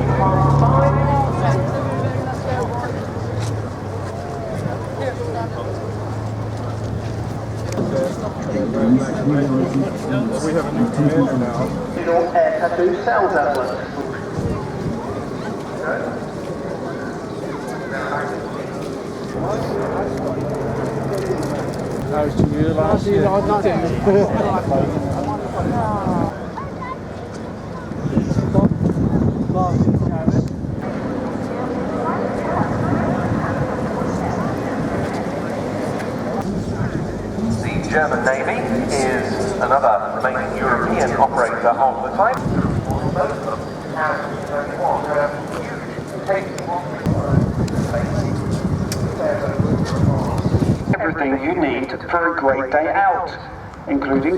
We have a new command now. Air tattoo sales outlet. How to you last year? The German Navy is another remaining European operator of the type. Everything you need for a great day out, including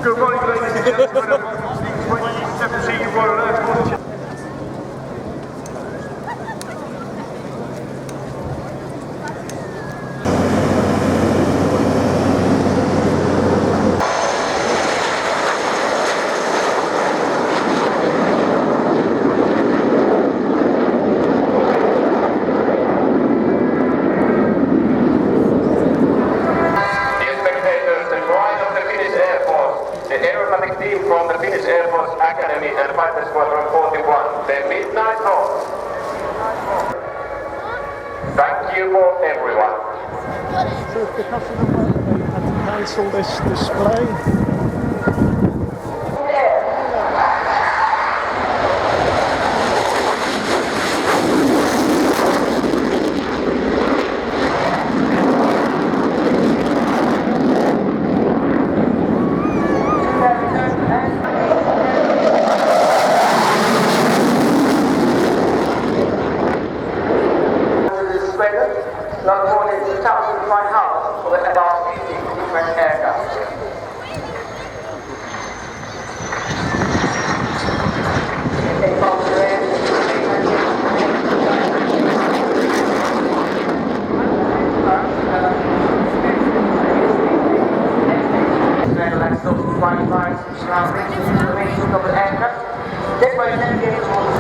Good morning, ladies and gentlemen. 2017 from the Finnish Air Force Academy and Fighter Squadron 41, the Midnight Horse. Thank you for everyone. So because of the weather, they had to cancel this display. not more than 2,500 hours for about 50 different aircraft. This way, then get to all the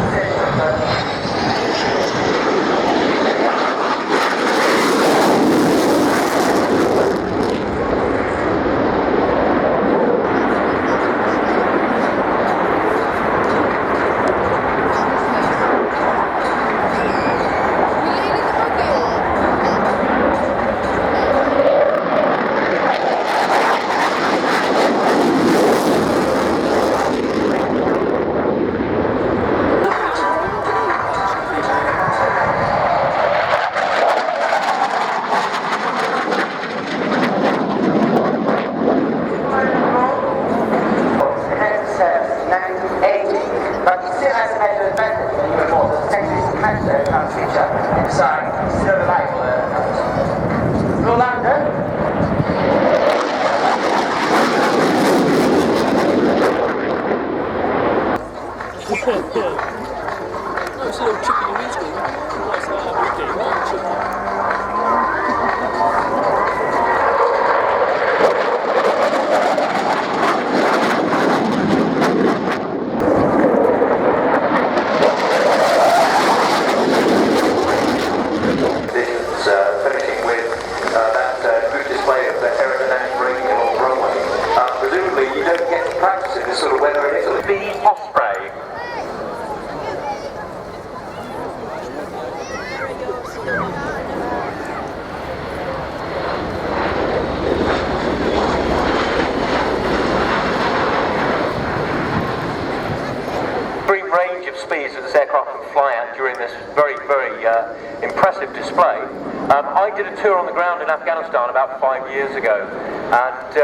Osprey. Great range of speeds that this aircraft can fly at during this very impressive display. I did a tour on the ground in Afghanistan about 5 years ago, and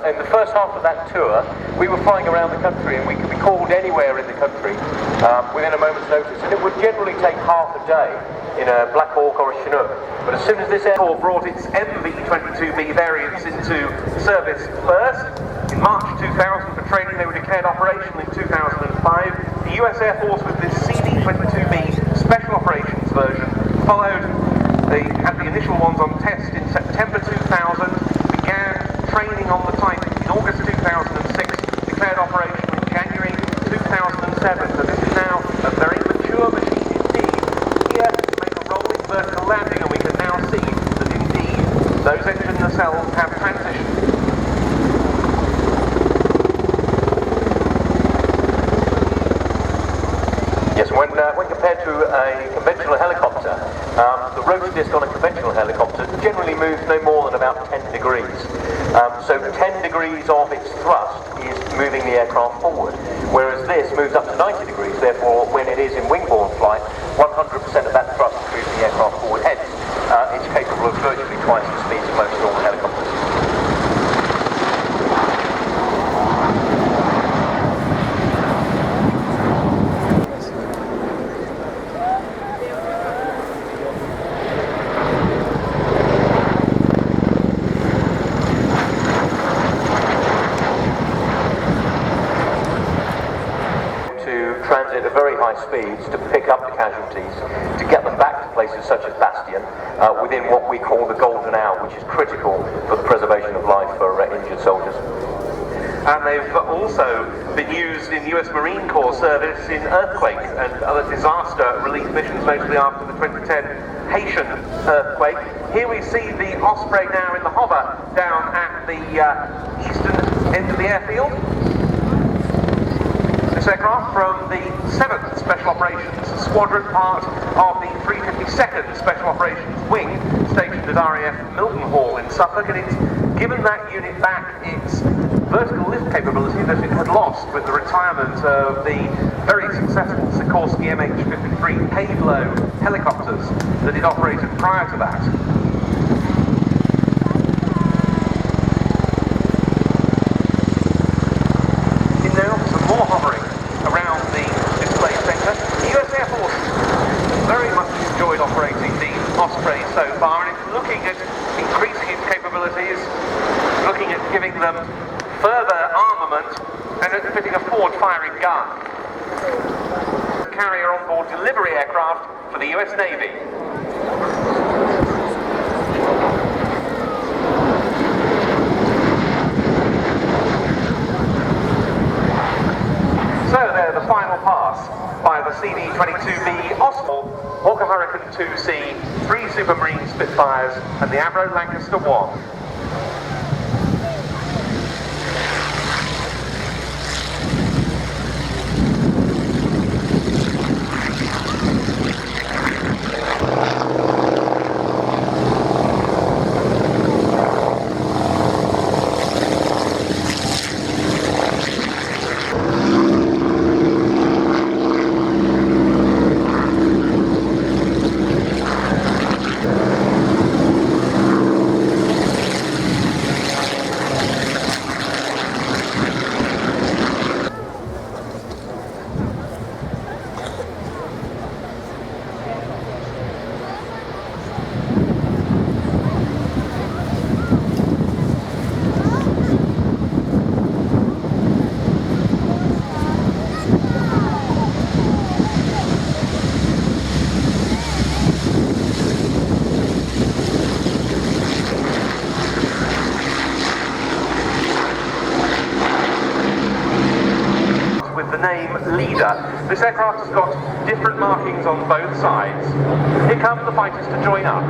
in the first half of that tour we were flying around the country, and we could be called anywhere in the country within a moment's notice, and it would generally take half a day in a Black Hawk or a Chinook. But as soon as this airport brought its MV-22B variants into service first, in March 2000 for training, they were declared operational in 2005. The US Air Force with this CD-22B Special Operations version followed. They had the initial ones on test in September 2000, began training on the type in August 2000, nacelles have transitioned. Yes, when compared to a conventional helicopter, the rotor disc on a conventional helicopter generally moves no more than about 10 degrees. So 10 degrees of its thrust is moving the aircraft forward, whereas this moves up to 90 degrees, therefore when it is in wing-borne flight, 100% of that thrust is moving the aircraft forward, hence it's capable of virtually twice the speeds of most normal helicopters. Transit at very high speeds to pick up the casualties, to get them back to places such as Bastion within what we call the golden hour, which is critical for the preservation of life for injured soldiers. And they've also been used in US Marine Corps service in earthquake and other disaster relief missions, mostly after the 2010 Haitian earthquake. Here we see the Osprey now in the hover down at the eastern end of the airfield. This aircraft from the 7th Special Operations Squadron, part of the 352nd Special Operations Wing, stationed at RAF Mildenhall in Suffolk, and it's given that unit back its vertical lift capability that it had lost with the retirement of the very successful Sikorsky MH-53 paid-low helicopters that it operated prior to that. More hovering around the display centre. The US Air Force very much enjoyed operating the Osprey so far, and it's looking at increasing its capabilities, looking at giving them further armament, and at fitting a forward-firing gun. Carrier on-board delivery aircraft for the US Navy. So there, the final pass by the CD-22B Osprey, Hawker Hurricane 2C, 3 Supermarine Spitfires, and the Avro Lancaster 1. This aircraft has got different markings on both sides. Here come the fighters to join up.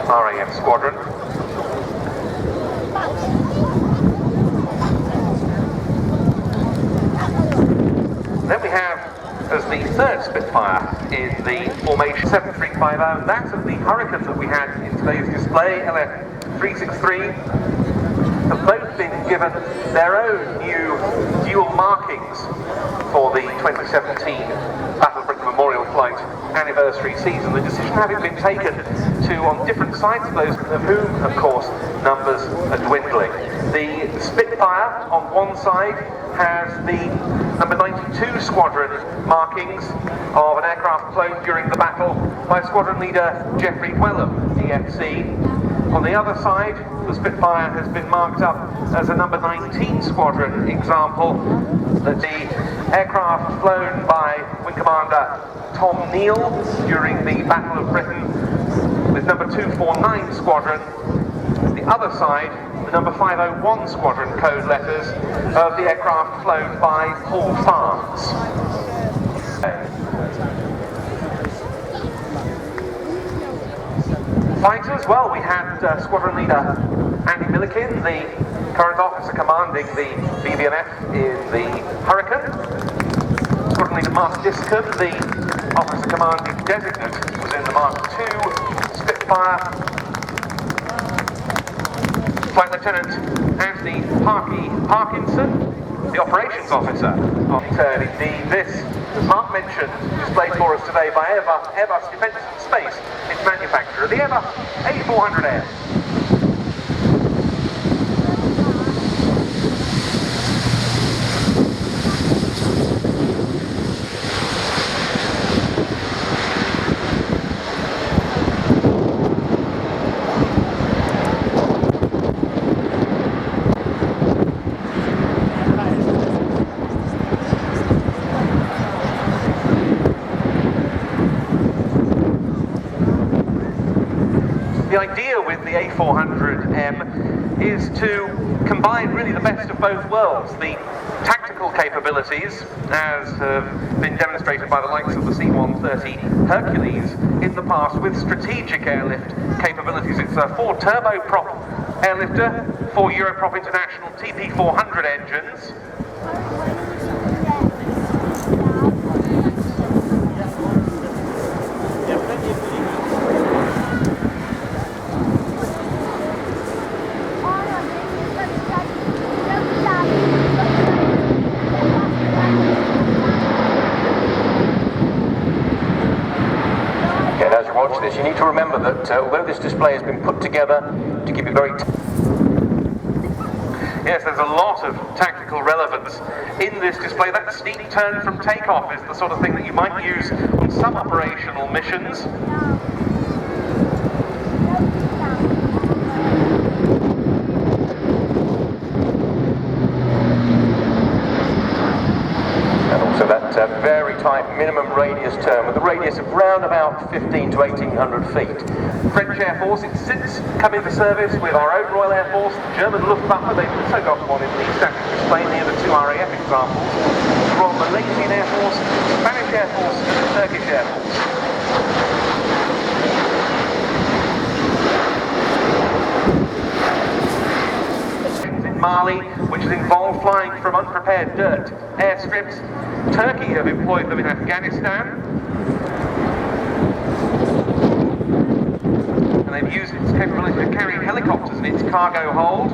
RAF squadron. Then we have, as the third Spitfire in the formation, 7350, and that's of the Hurricane that we had in today's display, LF363, have both been given their own new dual markings for the 2017 Battle of Britain Memorial Flight anniversary season. The decision having been taken to, on different sides of those of whom, of course, numbers are dwindling. The Spitfire on one side has the number 92 squadron markings of an aircraft flown during the battle by squadron leader Geoffrey Wellham, EFC. On the other side, the Spitfire has been marked up as a number 19 squadron example, that the aircraft flown by Wing Commander Tom Neal during the Battle of Britain with number 249 squadron. The other side, the number 501 squadron code letters of the aircraft flown by Paul Farnes. Fighters, well, we had squadron leader Andy Milliken, the current officer commanding the BBMF in the Hurricane. Squadron leader Mark Discon, the officer commanding designate, was in the Mark II Spitfire. Flight Lieutenant Anthony Parkinson, the operations officer. Indeed, this, as Mark mentioned, displayed for us today by Airbus Defence and Space, its manufacturer, the Airbus A400M. The idea with the A400M is to combine really the best of both worlds, the tactical capabilities, as have been demonstrated by the likes of the C-130 Hercules in the past, with strategic airlift capabilities. It's a 4 turboprop airlifter, 4 Europrop International TP400 engines. You need to remember that although this display has been put together to give you very... Yes, there's a lot of tactical relevance in this display. That steep turn from takeoff is the sort of thing that you might use on some operational missions. So that very tight minimum radius turn with a radius of round about 15 to 1800 feet. French Air Force, it's since come into service with our own Royal Air Force, the German Luftwaffe. They've also got one in the static display near the 2 RAF examples. The Royal Malaysian Air Force, Spanish Air Force and the Turkish Air Force. Mali, which has involved flying from unprepared dirt airstrips. Turkey have employed them in Afghanistan. And they've used its capability of carrying helicopters in its cargo hold.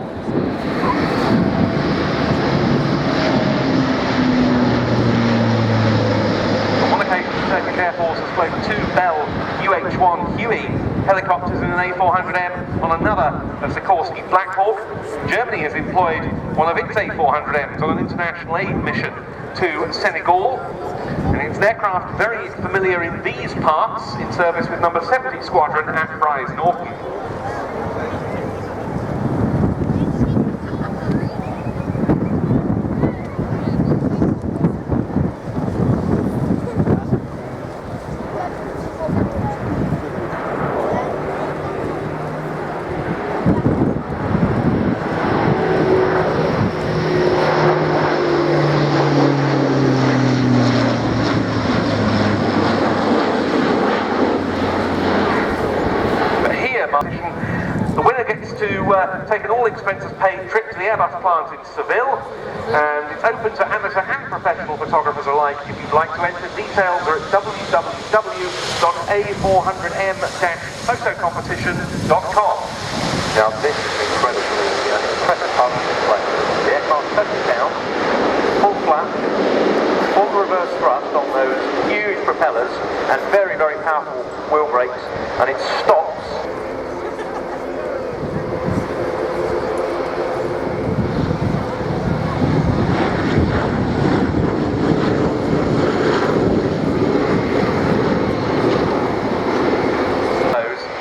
On one occasion, the Turkish Air Force has flown 2 Bell UH-1 Huey helicopters in an A400M. On another, a Sikorsky Black Hawk. Germany has employed one of its A400Ms on an international aid mission to Senegal. And it's an aircraft very familiar in these parts, in service with number 70 Squadron at Fry's Norton. expenses paid trip to the Airbus plant in Seville, and it's open to amateur and professional photographers alike. If you'd like to enter, details are at www.a400m-photocompetition.com. Now this is an incredibly impressive part of the display. The aircraft touches down, full flap, full reverse thrust on those huge propellers and very, very powerful wheel brakes, and it stops.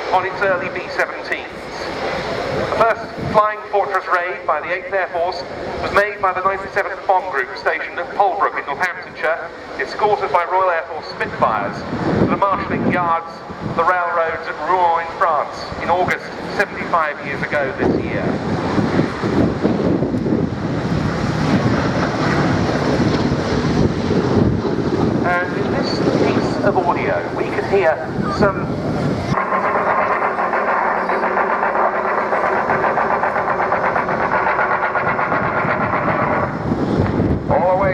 On its early B-17s. The first flying fortress raid by the 8th Air Force was made by the 97th Bomb Group stationed at Polbrook in Northamptonshire, escorted by Royal Air Force Spitfires to the marshalling yards of the railroads at Rouen in France in August 75 years ago this year. And in this piece of audio we can hear some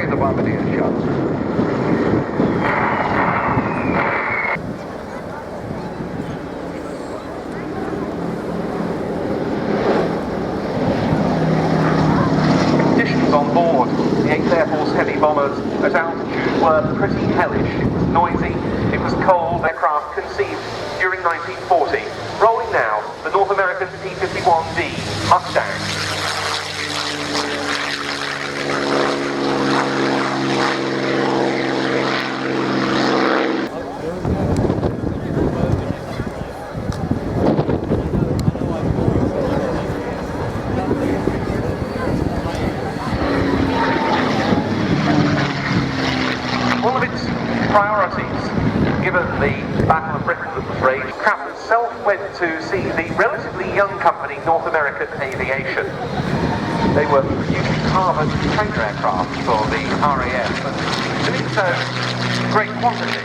the bombardier shots. Conditions on board the 8th Air Force heavy bombers at altitude were pretty hellish. It was noisy, it was cold. Aircraft conceived during 1940. Rolling now, the North American P-51D Mustang. One of its priorities, given the Battle of Britain that was raged, Kraft itself went to see the relatively young company North American Aviation. They were producing Harvard trainer aircraft for the RIAT, and doing so in great quantity.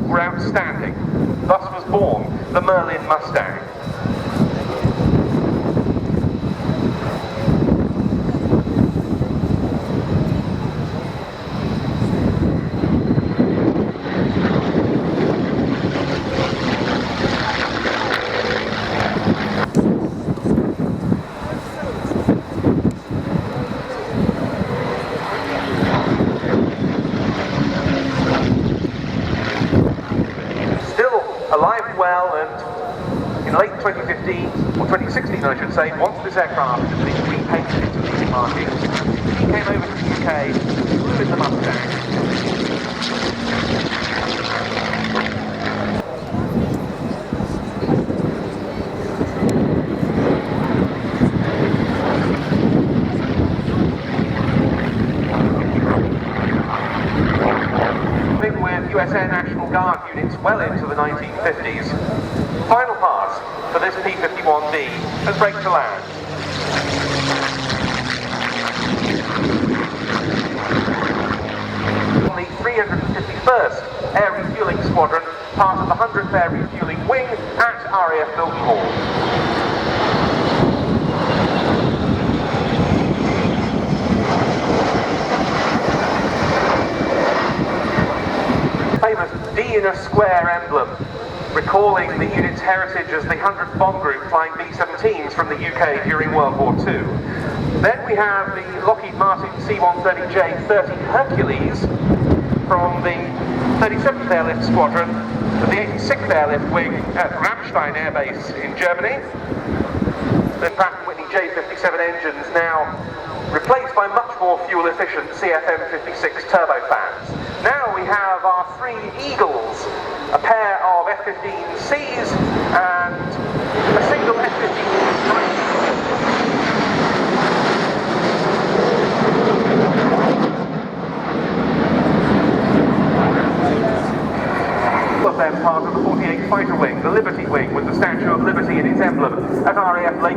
Were outstanding. Thus was born the Merlin Mustang. Alive and well, and in late 2015, or 2016 I should say, once this aircraft had been repainted into these markings, he came over to the UK, flew in the Mustang. With US Air National Guard units well into the 1950s. Final pass for this P-51D as brake to land. The 351st Air Refuelling Squadron, part of the 100th Air Refuelling Wing at RAF Milton Hall. Famous D in a square emblem, recalling the unit's heritage as the 100th Bomb Group flying B-17s from the UK during World War II. Then we have the Lockheed Martin C-130J-30 Hercules from the 37th Airlift Squadron of the 86th Airlift Wing at Ramstein Air Base in Germany. The Pratt & Whitney J57 engines now replaced by much more fuel-efficient CFM56 turbofans. Now we have our 3 Eagles, a pair of F-15Cs and a single F-15 of them part of the 48th Fighter Wing, the Liberty Wing, with the Statue of Liberty in its emblem at RAF Lake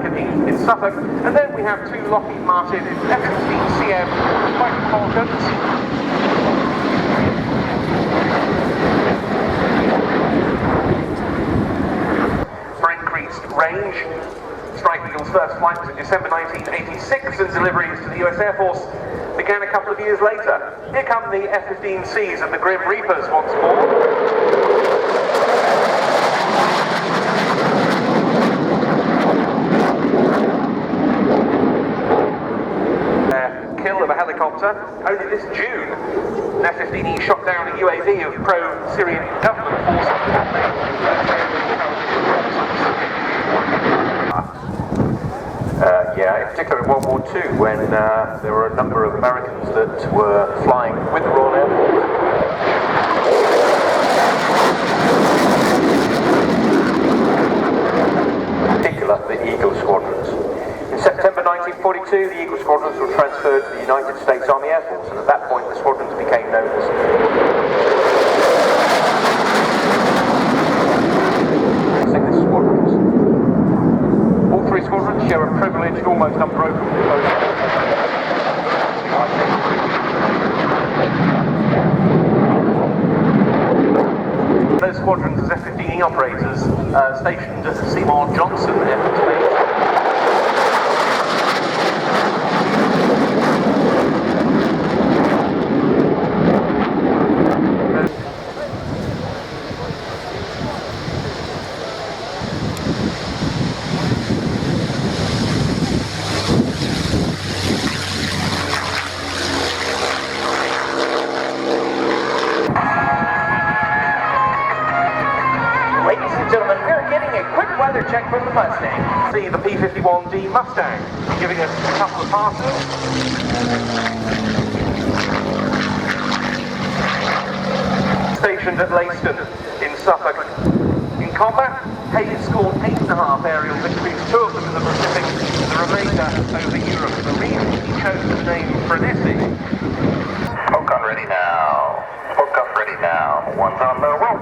Suffolk. And then we have two Lockheed Martin F-15CM Fighting Falcons. For increased range, Strike Eagle's first flight was in December 1986, and deliveries to the US Air Force began a couple of years later. Here come the F-15Cs of the Grim Reapers once more. Kill of a helicopter. Only this June, an F-15E shot down a UAV of pro-Syrian government forces. Yeah, in particular in World War II, when there were a number of Americans that were flying with the Royal Air Force. In particular, the Eagle Squadrons. In September 1942, the Eagle Squadrons were transferred to the United States Army Air Force, and at that point the squadrons became known as Cygnus Squadrons. All three squadrons share a privileged, almost unbroken Those squadrons as F-15E operators stationed at Seymour Johnson Air Force Base. Ladies and gentlemen, we're getting a quick weather check from the Mustang. See the P-51D Mustang giving us a couple of passes. Stationed at Leiston in Suffolk. In combat, Hayes scored 8.5 aerial victories, 2 of them in the Pacific, the remainder over Europe. The reason he chose the name Frenetic. Hook up ready now. Hook up ready now. One's on the rope.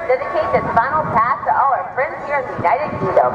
dedicates its final pass to all our friends here in the United Kingdom.